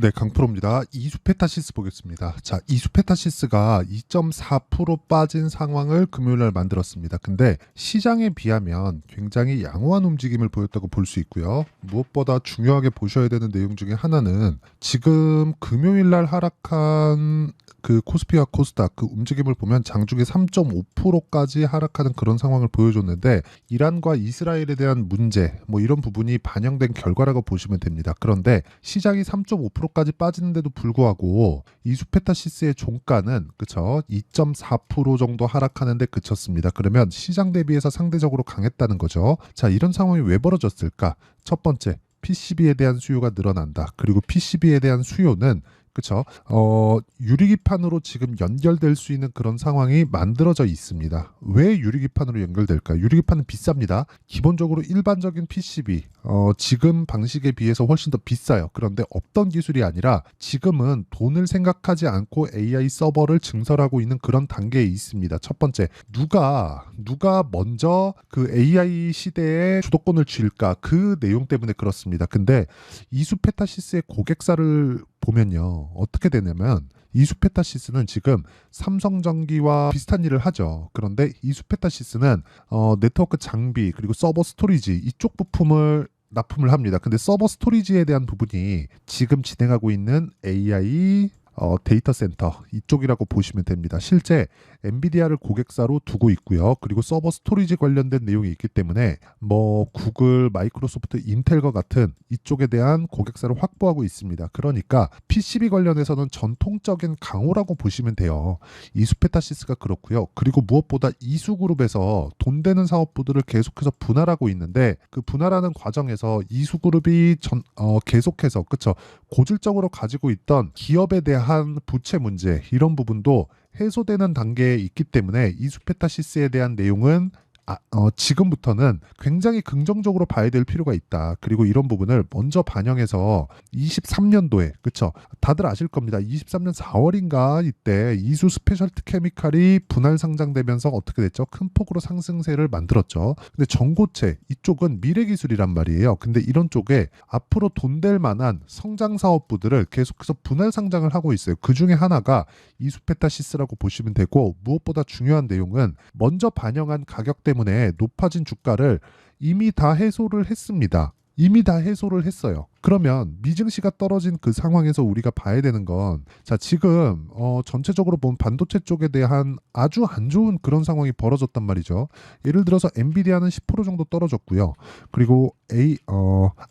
네, 강프로입니다. 이수페타시스 보겠습니다. 자, 이수페타시스가 2.4% 빠진 상황을 금요일날 만들었습니다. 근데 시장에 비하면 굉장히 양호한 움직임을 보였다고 볼 수 있고요. 무엇보다 중요하게 보셔야 되는 내용 중에 하나는 지금 금요일날 하락한 그 코스피와 코스닥 그 움직임을 보면 장중에 3.5%까지 하락하는 그런 상황을 보여줬는데 이란과 이스라엘에 대한 문제 뭐 이런 부분이 반영된 결과라고 보시면 됩니다. 그런데 시장이 3.5%까지 빠지는데도 불구하고 이수페타시스의 종가는 그쵸 2.4% 정도 하락하는데 그쳤습니다. 그러면 시장 대비해서 상대적으로 강했다는 거죠. 자, 이런 상황이 왜 벌어졌을까? 첫 번째, PCB에 대한 수요가 늘어난다. 그리고 PCB에 대한 수요는 그쵸? 유리기판으로 지금 연결될 수 있는 그런 상황이 만들어져 있습니다. 왜 유리기판으로 연결될까요? 유리기판은 비쌉니다. 기본적으로 일반적인 PCB, 지금 방식에 비해서 훨씬 더 비싸요. 그런데 없던 기술이 아니라 지금은 돈을 생각하지 않고 AI 서버를 증설하고 있는 그런 단계에 있습니다. 첫 번째, 누가 먼저 그 AI 시대에 주도권을 쥘까? 그 내용 때문에 그렇습니다. 근데 이수페타시스의 고객사를 보면요. 어떻게 되냐면 이수페타시스는 지금 삼성전기와 비슷한 일을 하죠. 그런데 이수페타시스는 네트워크 장비 그리고 서버 스토리지 이쪽 부품을 납품을 합니다. 근데 서버 스토리지에 대한 부분이 지금 진행하고 있는 AI 데이터 센터 이쪽이라고 보시면 됩니다. 실제 엔비디아를 고객사로 두고 있고요. 그리고 서버 스토리지 관련된 내용이 있기 때문에 뭐 구글, 마이크로소프트, 인텔과 같은 이쪽에 대한 고객사를 확보하고 있습니다. 그러니까 PCB 관련해서는 전통적인 강호라고 보시면 돼요. 이수페타시스가 그렇고요. 그리고 무엇보다 이수그룹에서 돈 되는 사업부들을 계속해서 분할하고 있는데 그 분할하는 과정에서 이수그룹이 계속해서 그쵸 고질적으로 가지고 있던 기업에 대한 부채 문제 이런 부분도 해소되는 단계에 있기 때문에 이수페타시스에 대한 내용은 지금부터는 굉장히 긍정적으로 봐야 될 필요가 있다. 그리고 이런 부분을 먼저 반영해서 23년도에 그쵸? 다들 아실 겁니다. 23년 4월인가 이때 이수 스페셜티 케미칼이 분할 상장되면서 어떻게 됐죠? 큰 폭으로 상승세를 만들었죠. 근데 전고체 이쪽은 미래 기술이란 말이에요. 근데 이런 쪽에 앞으로 돈 될 만한 성장 사업부들을 계속해서 분할 상장을 하고 있어요. 그 중에 하나가 이수페타시스라고 보시면 되고 무엇보다 중요한 내용은 먼저 반영한 가격 때문에 높아진 주가를 이미 다 해소를 했습니다. 이미 다 해소를 했어요. 그러면 미증시가 떨어진 그 상황에서 우리가 봐야 되는 건 자 지금 전체적으로 보면 반도체 쪽에 대한 아주 안 좋은 그런 상황이 벌어졌단 말이죠. 예를 들어서 엔비디아는 10% 정도 떨어졌고요. 그리고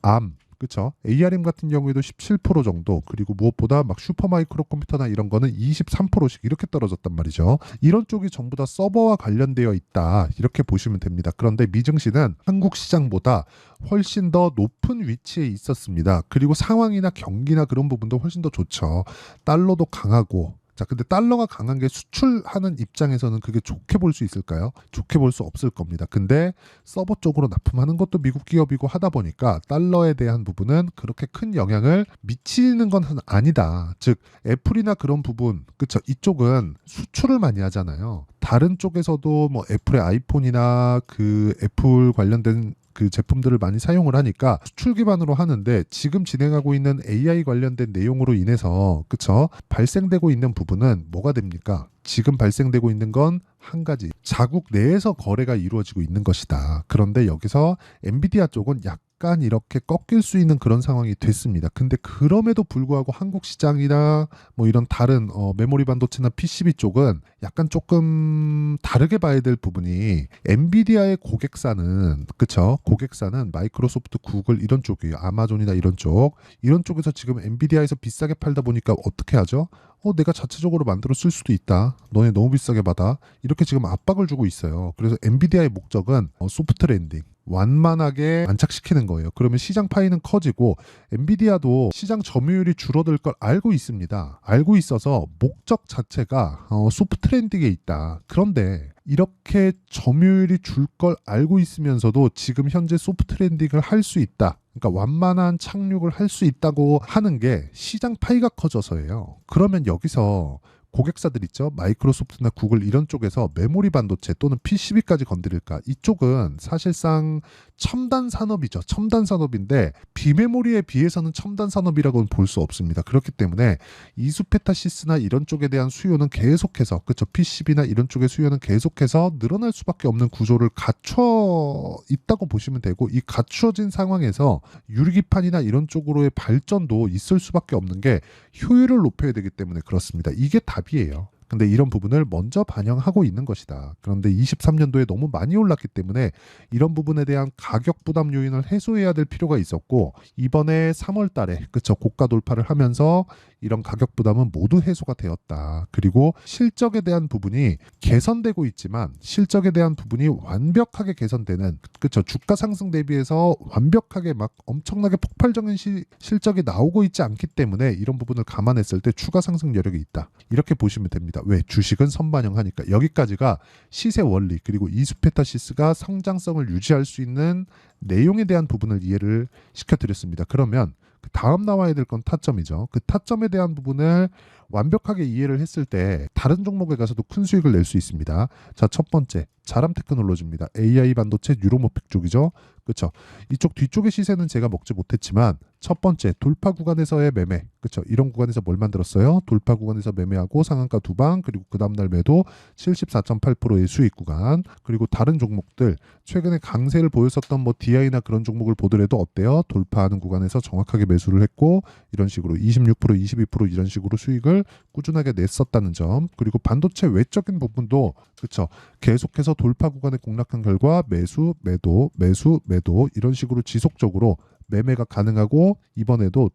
암 그쵸? ARM 같은 경우에도 17% 정도 그리고 무엇보다 막 슈퍼마이크로 컴퓨터나 이런 거는 23%씩 이렇게 떨어졌단 말이죠. 이런 쪽이 전부 다 서버와 관련되어 있다 이렇게 보시면 됩니다. 그런데 미증시는 한국 시장보다 훨씬 더 높은 위치에 있었습니다. 그리고 상황이나 경기나 그런 부분도 훨씬 더 좋죠. 달러도 강하고 자, 근데 달러가 강한 게 수출하는 입장에서는 그게 좋게 볼 수 있을까요? 좋게 볼 수 없을 겁니다. 근데 서버 쪽으로 납품하는 것도 미국 기업이고 하다 보니까 달러에 대한 부분은 그렇게 큰 영향을 미치는 건 아니다. 즉, 애플이나 그런 부분, 그쵸? 이쪽은 수출을 많이 하잖아요. 다른 쪽에서도 뭐 애플의 아이폰이나 그 애플 관련된 그 제품들을 많이 사용을 하니까 수출 기반으로 하는데 지금 진행하고 있는 AI 관련된 내용으로 인해서 그쵸 발생되고 있는 부분은 뭐가 됩니까? 지금 발생되고 있는 건 한 가지 자국 내에서 거래가 이루어지고 있는 것이다. 그런데 여기서 엔비디아 쪽은 약간 이렇게 꺾일 수 있는 그런 상황이 됐습니다. 근데 그럼에도 불구하고 한국 시장이나 뭐 이런 다른 메모리 반도체나 PCB 쪽은 약간 조금 다르게 봐야 될 부분이 엔비디아의 고객사는 그쵸? 고객사는 마이크로소프트, 구글 이런 쪽이에요. 아마존이나 이런 쪽에서 지금 엔비디아에서 비싸게 팔다 보니까 어떻게 하죠? 내가 자체적으로 만들어 쓸 수도 있다. 너네 너무 비싸게 받아. 이렇게 지금 압박을 주고 있어요. 그래서 엔비디아의 목적은 소프트 랜딩. 완만하게 안착시키는 거예요. 그러면 시장 파이는 커지고 엔비디아도 시장 점유율이 줄어들 걸 알고 있습니다. 알고 있어서 목적 자체가 소프트 랜딩에 있다. 그런데 이렇게 점유율이 줄 걸 알고 있으면서도 지금 현재 소프트 랜딩을 할 수 있다. 그러니까 완만한 착륙을 할 수 있다고 하는 게 시장 파이가 커져서예요. 그러면 여기서 고객사들 있죠. 마이크로소프트나 구글 이런 쪽에서 메모리 반도체 또는 PCB까지 건드릴까? 이쪽은 사실상 첨단 산업이죠. 첨단 산업인데 비메모리에 비해서는 첨단 산업이라고는 볼 수 없습니다. 그렇기 때문에 이수페타시스나 이런 쪽에 대한 수요는 계속해서 그렇죠. PCB나 이런 쪽의 수요는 계속해서 늘어날 수밖에 없는 구조를 갖춰 있다고 보시면 되고 이 갖추어진 상황에서 유리기판이나 이런 쪽으로의 발전도 있을 수밖에 없는 게 효율을 높여야 되기 때문에 그렇습니다. 이게 답이에요. 근데 이런 부분을 먼저 반영하고 있는 것이다. 그런데 23년도에 너무 많이 올랐기 때문에 이런 부분에 대한 가격 부담 요인을 해소해야 될 필요가 있었고 이번에 3월 달에 그쵸 고가 돌파를 하면서 이런 가격 부담은 모두 해소가 되었다. 그리고 실적에 대한 부분이 개선되고 있지만 실적에 대한 부분이 완벽하게 개선되는 그쵸 주가 상승 대비해서 완벽하게 막 엄청나게 폭발적인 실적이 나오고 있지 않기 때문에 이런 부분을 감안했을 때 추가 상승 여력이 있다. 이렇게 보시면 됩니다. 왜? 주식은 선반영하니까. 여기까지가 시세 원리 그리고 이수페타시스가 성장성을 유지할 수 있는 내용에 대한 부분을 이해를 시켜드렸습니다. 그러면 그 다음 나와야 될 건 타점이죠. 그 타점에 대한 부분을 완벽하게 이해를 했을 때 다른 종목에 가서도 큰 수익을 낼 수 있습니다. 자, 첫 번째 자람 테크놀로지입니다. AI 반도체 뉴로모펙 쪽이죠. 그렇죠. 이쪽 뒤쪽의 시세는 제가 먹지 못했지만 첫 번째 돌파 구간에서의 매매. 그렇죠. 이런 구간에서 뭘 만들었어요? 돌파 구간에서 매매하고 상한가 두 방 그리고 그 다음 날 매도 74.8%의 수익 구간. 그리고 다른 종목들 최근에 강세를 보였었던 뭐 DI나 그런 종목을 보더라도 어때요? 돌파하는 구간에서 정확하게 매수를 했고 이런 식으로 26%, 22% 이런 식으로 수익을 꾸준하게 냈었다는 점. 그리고 반도체 외적인 부분도 그렇죠. 계속해서 돌파 구간에 공략한 결과 매수, 매도, 매수, 매도 이런 식으로 지속적으로 매매가 가능하고 이번에도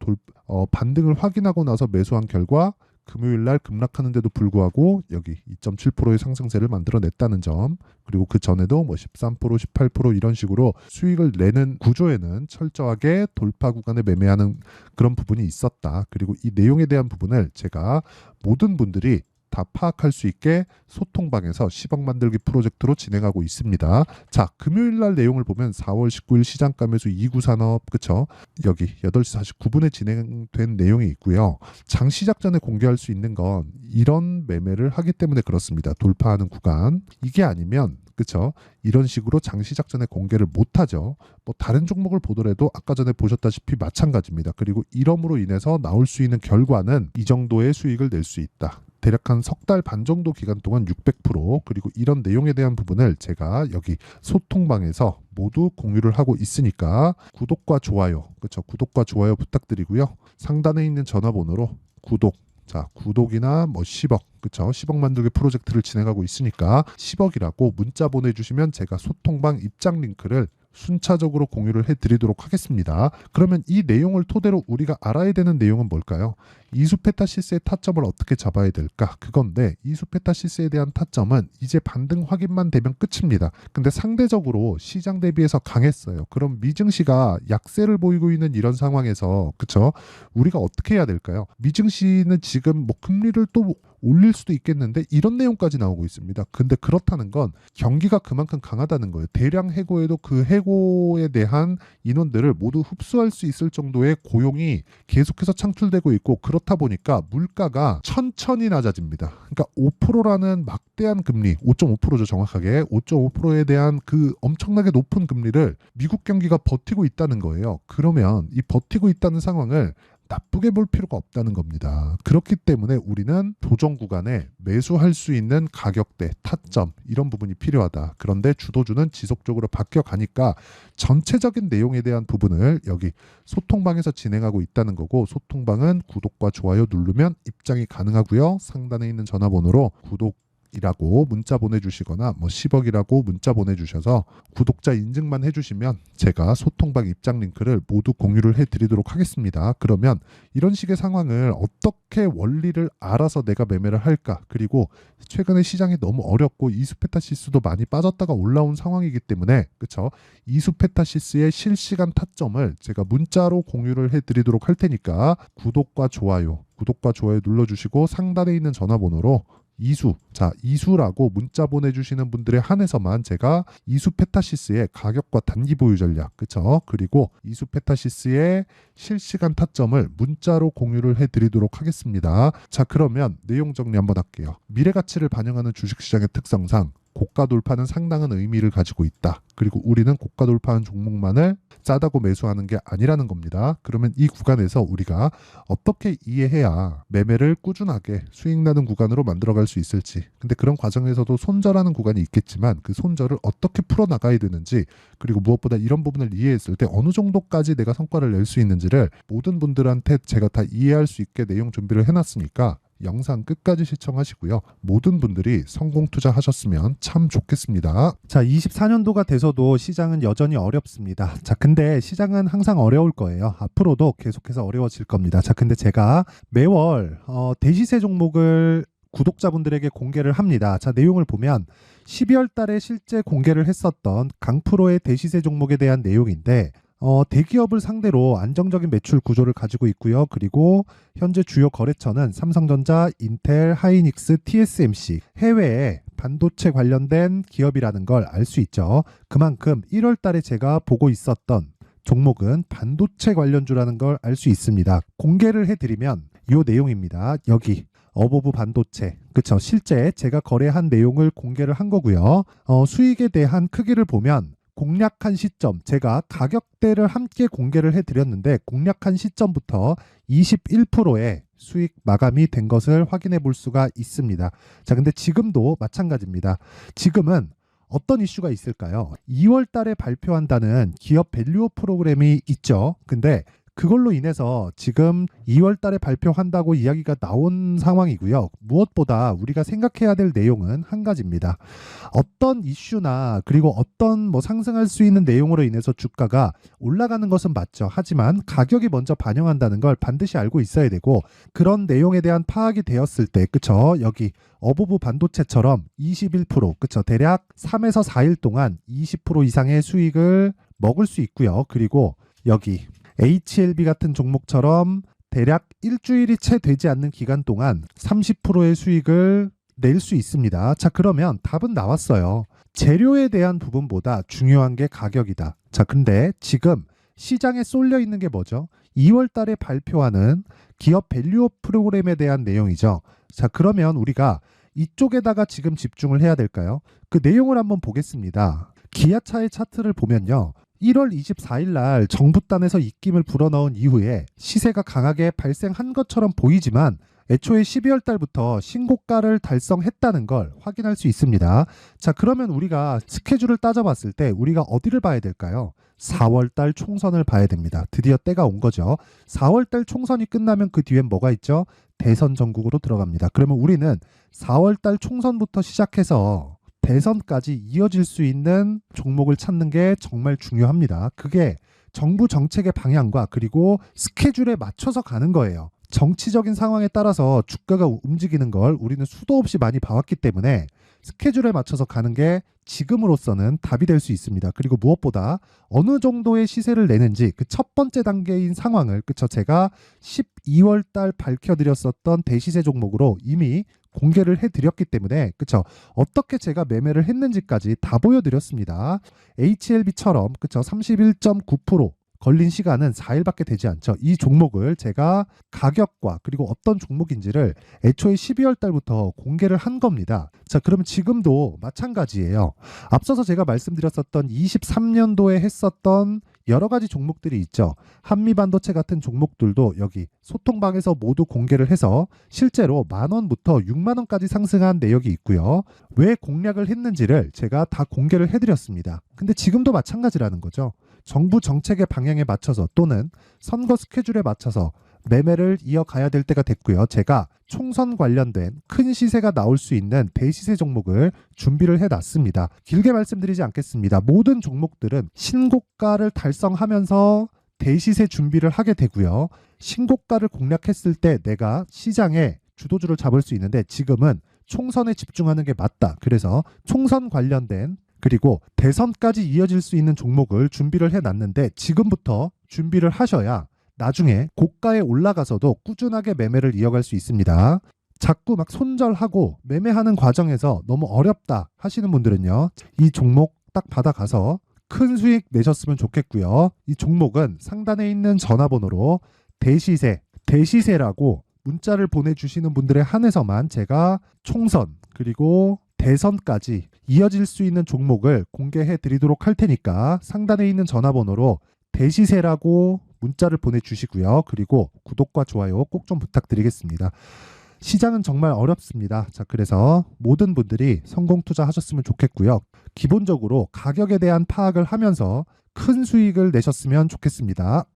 반등을 확인하고 나서 매수한 결과 금요일 날 급락하는데도 불구하고 여기 2.7%의 상승세를 만들어냈다는 점. 그리고 그 전에도 뭐 13%, 18% 이런 식으로 수익을 내는 구조에는 철저하게 돌파 구간에 매매하는 그런 부분이 있었다. 그리고 이 내용에 대한 부분을 제가 모든 분들이 다 파악할 수 있게 소통방에서 10억 만들기 프로젝트로 진행하고 있습니다. 자, 금요일 날 내용을 보면 4월 19일 시장가 매수 2구 산업 그쵸? 여기 8시 49분에 진행된 내용이 있고요. 장 시작 전에 공개할 수 있는 건 이런 매매를 하기 때문에 그렇습니다. 돌파하는 구간. 이게 아니면 그쵸? 이런 식으로 장 시작 전에 공개를 못하죠. 뭐 다른 종목을 보더라도 아까 전에 보셨다시피 마찬가지입니다. 그리고 이럼으로 인해서 나올 수 있는 결과는 이 정도의 수익을 낼 수 있다. 대략 한 석 달 반 정도 기간 동안 600% 그리고 이런 내용에 대한 부분을 제가 여기 소통방에서 모두 공유를 하고 있으니까 구독과 좋아요 그렇죠 구독과 좋아요 부탁드리고요 상단에 있는 전화번호로 구독이나 뭐 10억 그쵸 10억 만들기 프로젝트를 진행하고 있으니까 10억이라고 문자 보내주시면 제가 소통방 입장 링크를 순차적으로 공유를 해드리도록 하겠습니다. 그러면 이 내용을 토대로 우리가 알아야 되는 내용은 뭘까요? 이수페타시스의 타점을 어떻게 잡아야 될까? 그건데 이수페타시스에 대한 타점은 이제 반등 확인만 되면 끝입니다. 근데 상대적으로 시장 대비해서 강했어요. 그럼 미증시가 약세를 보이고 있는 이런 상황에서 그쵸? 우리가 어떻게 해야 될까요? 미증시는 지금 뭐 금리를 또 올릴 수도 있겠는데 이런 내용까지 나오고 있습니다. 근데 그렇다는 건 경기가 그만큼 강하다는 거예요. 대량 해고에도 그 해고에 대한 인원들을 모두 흡수할 수 있을 정도의 고용이 계속해서 창출되고 있고 그렇다 보니까 물가가 천천히 낮아집니다. 그러니까 5%라는 막대한 금리, 5.5%죠 정확하게. 5.5%에 대한 그 엄청나게 높은 금리를 미국 경기가 버티고 있다는 거예요. 그러면 이 버티고 있다는 상황을 나쁘게 볼 필요가 없다는 겁니다. 그렇기 때문에 우리는 조정 구간에 매수할 수 있는 가격대, 타점 이런 부분이 필요하다. 그런데 주도주는 지속적으로 바뀌어 가니까 전체적인 내용에 대한 부분을 여기 소통방에서 진행하고 있다는 거고 소통방은 구독과 좋아요 누르면 입장이 가능하고요. 상단에 있는 전화번호로 이라고 문자 보내주시거나 뭐 10억이라고 문자 보내주셔서 구독자 인증만 해주시면 제가 소통방 입장 링크를 모두 공유를 해드리도록 하겠습니다. 그러면 이런 식의 상황을 어떻게 원리를 알아서 내가 매매를 할까? 그리고 최근에 시장이 너무 어렵고 이수페타시스도 많이 빠졌다가 올라온 상황이기 때문에 그쵸? 이수페타시스의 실시간 타점을 제가 문자로 공유를 해드리도록 할 테니까 구독과 좋아요 눌러주시고 상단에 있는 전화번호로 이수, 자 이수라고 문자 보내주시는 분들에 한해서만 제가 이수 페타시스의 가격과 단기 보유 전략, 그쵸? 그리고 이수 페타시스의 실시간 타점을 문자로 공유를 해드리도록 하겠습니다. 자, 그러면 내용 정리 한번 할게요. 미래 가치를 반영하는 주식시장의 특성상 고가 돌파는 상당한 의미를 가지고 있다. 그리고 우리는 고가 돌파한 종목만을 싸다고 매수하는 게 아니라는 겁니다. 그러면 이 구간에서 우리가 어떻게 이해해야 매매를 꾸준하게 수익 나는 구간으로 만들어갈 수 있을지, 근데 그런 과정에서도 손절하는 구간이 있겠지만 그 손절을 어떻게 풀어나가야 되는지, 그리고 무엇보다 이런 부분을 이해했을 때 어느 정도까지 내가 성과를 낼 수 있는지를 모든 분들한테 제가 다 이해할 수 있게 내용 준비를 해놨으니까 영상 끝까지 시청하시고요. 모든 분들이 성공 투자하셨으면 참 좋겠습니다. 자, 24년도가 돼서도 시장은 여전히 어렵습니다. 자, 근데 시장은 항상 어려울 거예요. 앞으로도 계속해서 어려워질 겁니다. 자, 근데 제가 매월 대시세 종목을 구독자분들에게 공개를 합니다. 자, 내용을 보면 12월 달에 실제 공개를 했었던 강프로의 대시세 종목에 대한 내용인데, 대기업을 상대로 안정적인 매출 구조를 가지고 있고요. 그리고 현재 주요 거래처는 삼성전자, 인텔, 하이닉스, TSMC, 해외에 반도체 관련된 기업이라는 걸 알 수 있죠. 그만큼 1월 달에 제가 보고 있었던 종목은 반도체 관련주라는 걸 알 수 있습니다. 공개를 해드리면 이 내용입니다. 여기 어보브 반도체, 그쵸? 실제 제가 거래한 내용을 공개를 한 거고요. 수익에 대한 크기를 보면 공략한 시점, 제가 가격대를 함께 공개를 해드렸는데 공략한 시점부터 21%의 수익 마감이 된 것을 확인해 볼 수가 있습니다. 자, 근데 지금도 마찬가지입니다. 지금은 어떤 이슈가 있을까요? 2월 달에 발표한다는 기업 밸류업 프로그램이 있죠. 근데 그걸로 인해서 지금 2월 달에 발표한다고 이야기가 나온 상황이고요. 무엇보다 우리가 생각해야 될 내용은 한 가지입니다. 어떤 이슈나 그리고 어떤 상승할 수 있는 내용으로 인해서 주가가 올라가는 것은 맞죠. 하지만 가격이 먼저 반영한다는 걸 반드시 알고 있어야 되고, 그런 내용에 대한 파악이 되었을 때, 그쵸? 여기 어보브 반도체처럼 21%, 그쵸? 대략 3에서 4일 동안 20% 이상의 수익을 먹을 수 있고요. 그리고 여기 HLB 같은 종목처럼 대략 일주일이 채 되지 않는 기간 동안 30%의 수익을 낼 수 있습니다. 자, 그러면 답은 나왔어요. 재료에 대한 부분보다 중요한 게 가격이다. 자, 근데 지금 시장에 쏠려 있는 게 뭐죠? 2월 달에 발표하는 기업 밸류업 프로그램에 대한 내용이죠. 자, 그러면 우리가 이쪽에다가 지금 집중을 해야 될까요? 그 내용을 한번 보겠습니다. 기아차의 차트를 보면요. 1월 24일 날 정부단에서 입김을 불어넣은 이후에 시세가 강하게 발생한 것처럼 보이지만 애초에 12월 달부터 신고가를 달성했다는 걸 확인할 수 있습니다. 자, 그러면 우리가 스케줄을 따져봤을 때 우리가 어디를 봐야 될까요? 4월 달 총선을 봐야 됩니다. 드디어 때가 온 거죠. 4월 달 총선이 끝나면 그 뒤엔 뭐가 있죠? 대선 전국으로 들어갑니다. 그러면 우리는 4월 달 총선부터 시작해서 대선까지 이어질 수 있는 종목을 찾는 게 정말 중요합니다. 그게 정부 정책의 방향과 그리고 스케줄에 맞춰서 가는 거예요. 정치적인 상황에 따라서 주가가 움직이는 걸 우리는 수도 없이 많이 봐왔기 때문에 스케줄에 맞춰서 가는 게 지금으로서는 답이 될 수 있습니다. 그리고 무엇보다 어느 정도의 시세를 내는지 그 첫 번째 단계인 상황을, 그쵸? 제가 12월 달 밝혀드렸었던 대시세 종목으로 이미 공개를 해드렸기 때문에, 그쵸? 어떻게 제가 매매를 했는지까지 다 보여드렸습니다. HLB처럼, 그쵸? 31.9% 걸린 시간은 4일밖에 되지 않죠. 이 종목을 제가 가격과 그리고 어떤 종목인지를 애초에 12월 달부터 공개를 한 겁니다. 자, 그러면 지금도 마찬가지예요. 앞서서 제가 말씀드렸었던 23년도에 했었던 여러 가지 종목들이 있죠. 한미반도체 같은 종목들도 여기 소통방에서 모두 공개를 해서 실제로 10,000원부터 60,000원까지 상승한 내역이 있고요. 왜 공략을 했는지를 제가 다 공개를 해드렸습니다. 근데 지금도 마찬가지라는 거죠. 정부 정책의 방향에 맞춰서 또는 선거 스케줄에 맞춰서 매매를 이어가야 될 때가 됐고요. 제가 총선 관련된 큰 시세가 나올 수 있는 대시세 종목을 준비를 해놨습니다. 길게 말씀드리지 않겠습니다. 모든 종목들은 신고가를 달성하면서 대시세 준비를 하게 되고요. 신고가를 공략했을 때 내가 시장에 주도주를 잡을 수 있는데 지금은 총선에 집중하는 게 맞다. 그래서 총선 관련된 그리고 대선까지 이어질 수 있는 종목을 준비를 해놨는데 지금부터 준비를 하셔야 나중에 고가에 올라가서도 꾸준하게 매매를 이어갈 수 있습니다. 자꾸 막 손절하고 매매하는 과정에서 너무 어렵다 하시는 분들은요, 이 종목 딱 받아가서 큰 수익 내셨으면 좋겠고요. 이 종목은 상단에 있는 전화번호로 대시세라고 문자를 보내주시는 분들에 한해서만 제가 총선 그리고 대선까지 이어질 수 있는 종목을 공개해 드리도록 할 테니까 상단에 있는 전화번호로 대시세라고 문자를 보내주시고요. 그리고 구독과 좋아요 꼭 좀 부탁드리겠습니다. 시장은 정말 어렵습니다. 자, 그래서 모든 분들이 성공 투자하셨으면 좋겠고요. 기본적으로 가격에 대한 파악을 하면서 큰 수익을 내셨으면 좋겠습니다.